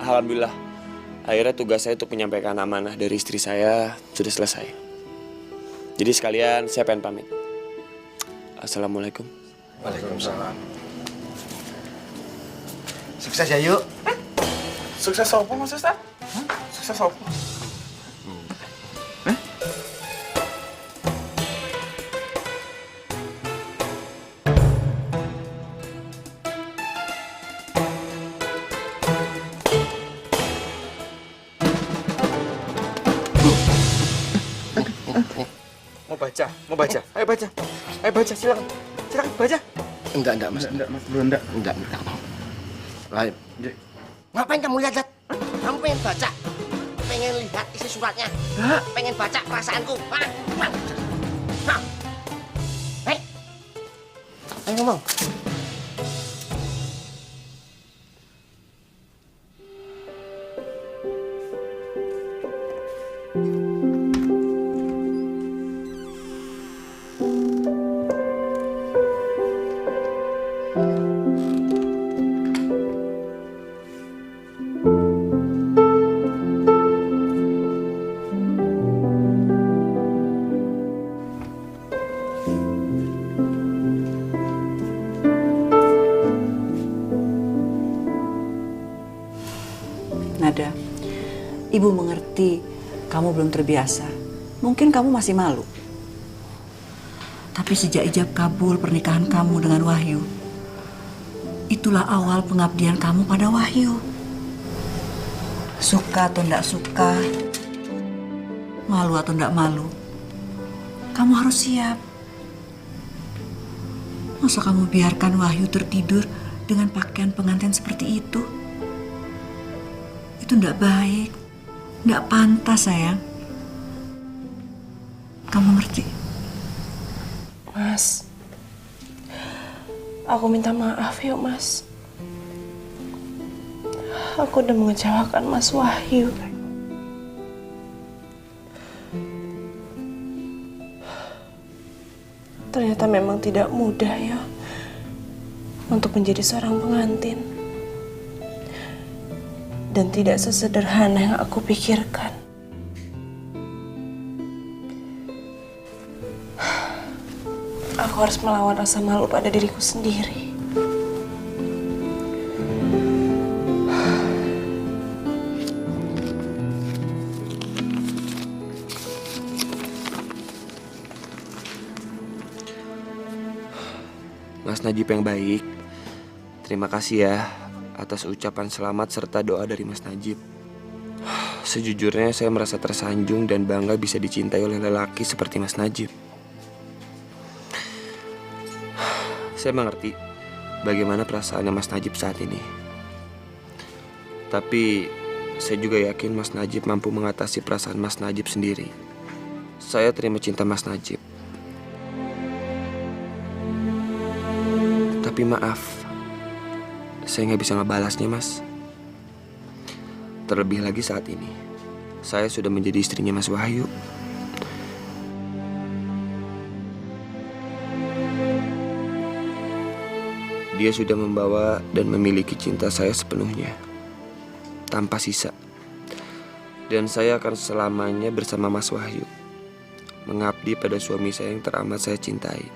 Alhamdulillah, akhirnya tugas saya untuk menyampaikan amanah dari istri saya sudah selesai. Jadi sekalian saya pengen pamit. Assalamualaikum. Waalaikumsalam. Sukses ya yuk. Sukses apa Mas Ustaz? Sukses apa? Mau baca? Ayo baca. Ayo baca, silakan. Silakan baca. Enggak Mas. Enggak Mas Bro, enggak. Enggak. Lain. Ngapain kamu lihat? Kamu pengen baca? Pengen lihat isi suratnya? Pengen baca perasaanku? Hei, ayo ngomong. Nada, Ibu mengerti kamu belum terbiasa. Mungkin kamu masih malu. Tapi sejak ijab kabul pernikahan kamu dengan Wahyu, itulah awal pengabdian kamu pada Wahyu. Suka atau tidak suka, malu atau tidak malu, kamu harus siap. Masa kamu biarkan Wahyu tertidur dengan pakaian pengantin seperti itu? Itu tidak baik, tidak pantas sayang. Kamu ngerti? Mas, aku minta maaf yuk Mas. Aku udah mengecewakan Mas Wahyu. Ternyata memang tidak mudah ya untuk menjadi seorang pengantin. Dan tidak sesederhana yang aku pikirkan. Aku harus melawan rasa malu pada diriku sendiri. Mas Najib yang baik, terima kasih ya atas ucapan selamat serta doa dari Mas Najib. Sejujurnya saya merasa tersanjung dan bangga bisa dicintai oleh lelaki seperti Mas Najib. Saya mengerti bagaimana perasaannya Mas Najib saat ini. Tapi Saya juga yakin Mas Najib mampu mengatasi perasaan Mas Najib sendiri. Saya terima cinta Mas Najib. Tapi maaf, saya nggak bisa ngebalasnya, Mas. Terlebih lagi saat ini, saya sudah menjadi istrinya Mas Wahyu. Dia sudah membawa dan memiliki cinta saya sepenuhnya, tanpa sisa. Dan saya akan selamanya bersama Mas Wahyu, mengabdi pada suami saya yang teramat saya cintai.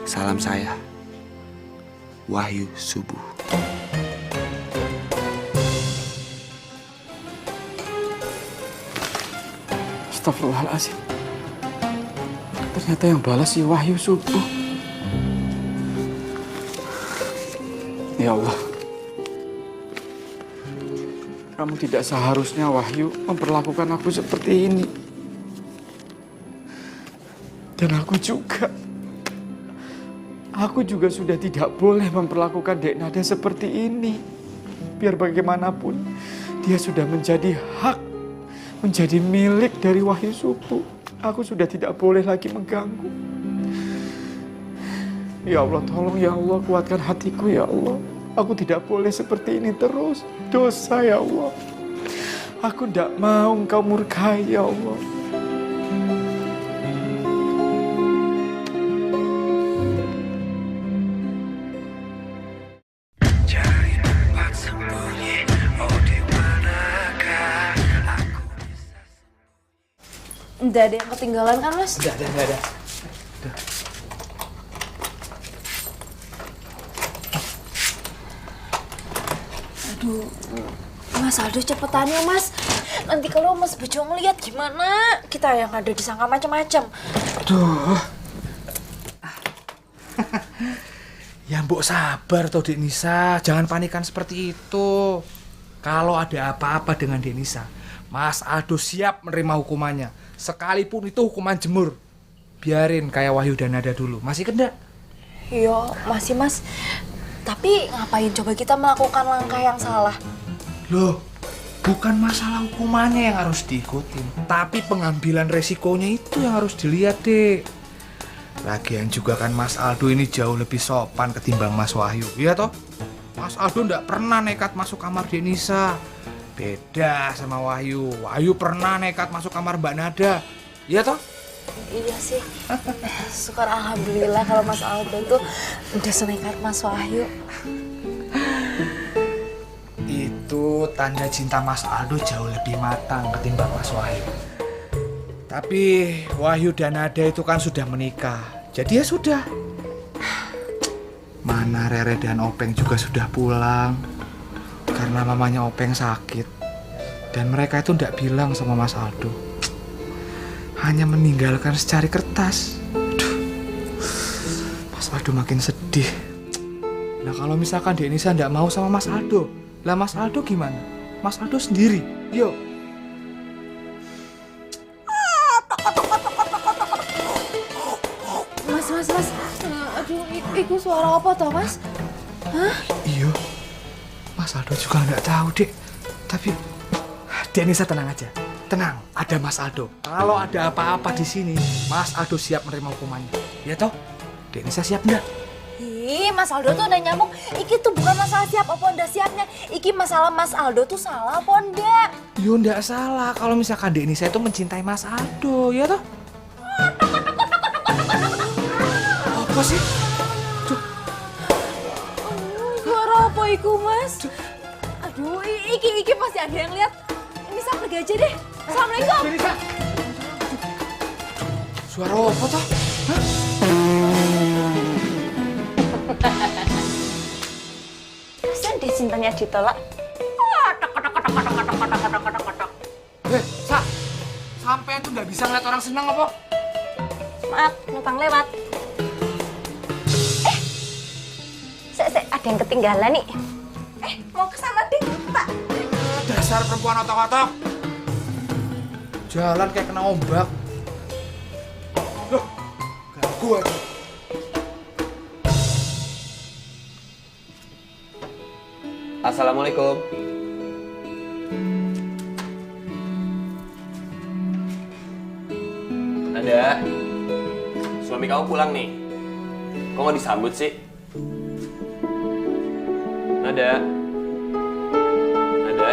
Salam saya, Wahyu Subuh. Astagfirullahaladzim. Ternyata yang balas si Wahyu Subuh. Ya Allah, kamu tidak seharusnya, Wahyu, memperlakukan aku seperti ini. Dan aku juga sudah tidak boleh memperlakukan Dek Nada seperti ini. Biar bagaimanapun, dia sudah menjadi hak, menjadi milik dari Wahyu Subuh. Aku sudah tidak boleh lagi mengganggu. Ya Allah, tolong ya Allah, kuatkan hatiku ya Allah. Aku tidak boleh seperti ini terus. Dosa ya Allah. Aku tidak mau Engkau murkai ya Allah. Nggak ada yang ketinggalan kan, Mas? Nggak ada. Aduh, Mas Aldo cepetan ya, Mas. Nanti kalau Mas Bejo ngeliat gimana? Kita yang ada disangka macam-macam. Aduh. Ya mbok sabar toh Dek Nisa, jangan panikan seperti itu. Kalau ada apa-apa dengan Dek Nisa, Mas Aldo siap menerima hukumannya. Sekalipun itu hukuman jemur. Biarin kayak Wahyu dan Nada dulu. Masih kendak? Iya, masih Mas. Tapi ngapain coba kita melakukan langkah yang salah? Loh, bukan masalah hukumannya yang harus diikutin, tapi pengambilan resikonya itu yang harus dilihat, Dek. Lagian juga kan Mas Aldo ini jauh lebih sopan ketimbang Mas Wahyu, iya toh? Mas Aldo nggak pernah nekat masuk kamar Dek Nisa. Beda sama Wahyu. Wahyu pernah nekat masuk kamar Mbak Nada, iya toh? Iya sih. Syukur alhamdulillah kalau Mas Aldo itu udah senekat Mas Wahyu. Itu tanda cinta Mas Aldo jauh lebih matang ketimbang Mas Wahyu. Tapi Wahyu dan Nada itu kan sudah menikah. Jadi ya sudah. Mana Rere dan Openg juga sudah pulang. Karena mamanya Openg sakit. Dan mereka itu tidak bilang sama Mas Aldo. Hanya meninggalkan secari kertas. Aduh. Mas Aldo makin sedih. Nah kalau misalkan Dek Nisa tidak mau sama Mas Aldo, lah Mas Aldo gimana? Mas Aldo sendiri, yuk. Mas. Aduh, itu suara apa toh, Mas? Hah? Iya. Mas Aldo juga nggak tahu, Dek. Tapi Dek Nisa tenang aja. Tenang, ada Mas Aldo. Kalau ada apa-apa di sini, Mas Aldo siap menerima hukumannya. Ya toh? Dek Nisa siap enggak? Ih, Mas Aldo tuh udah nyambung. Iki tuh bukan masalah siap apa enggak siapnya. Iki masalah Mas Aldo tuh salah apa enggak? Yo enggak salah kalau misalkan Dek Nisa itu mencintai Mas Aldo, ya toh? Apa sih? Suara apa iku, Mas? Aduh, iki pasti ada yang lihat. Nisa pergi aja deh. Assalamualaikum. Nisa. Suara apa toh? Hah? Kasian deh cintanya ditolak. Sa, sampai tuh nggak bisa ngeliat orang senang apa? Maaf, numpang lewat. Ada yang ketinggalan nih. Mau ke sana deh, Pak. Dasar perempuan otak-otak. Jalan kayak kena ombak. Loh, ganggu aja. Assalamualaikum. Nada, suami kamu pulang nih. Kok nggak disambut sih? Nada. Nada.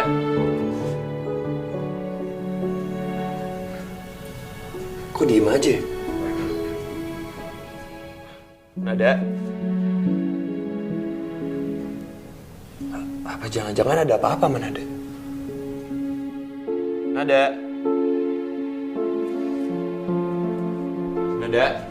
Kok diem aja? Nada. Apa jangan-jangan ada apa-apa sama Nada? Nada. Nada.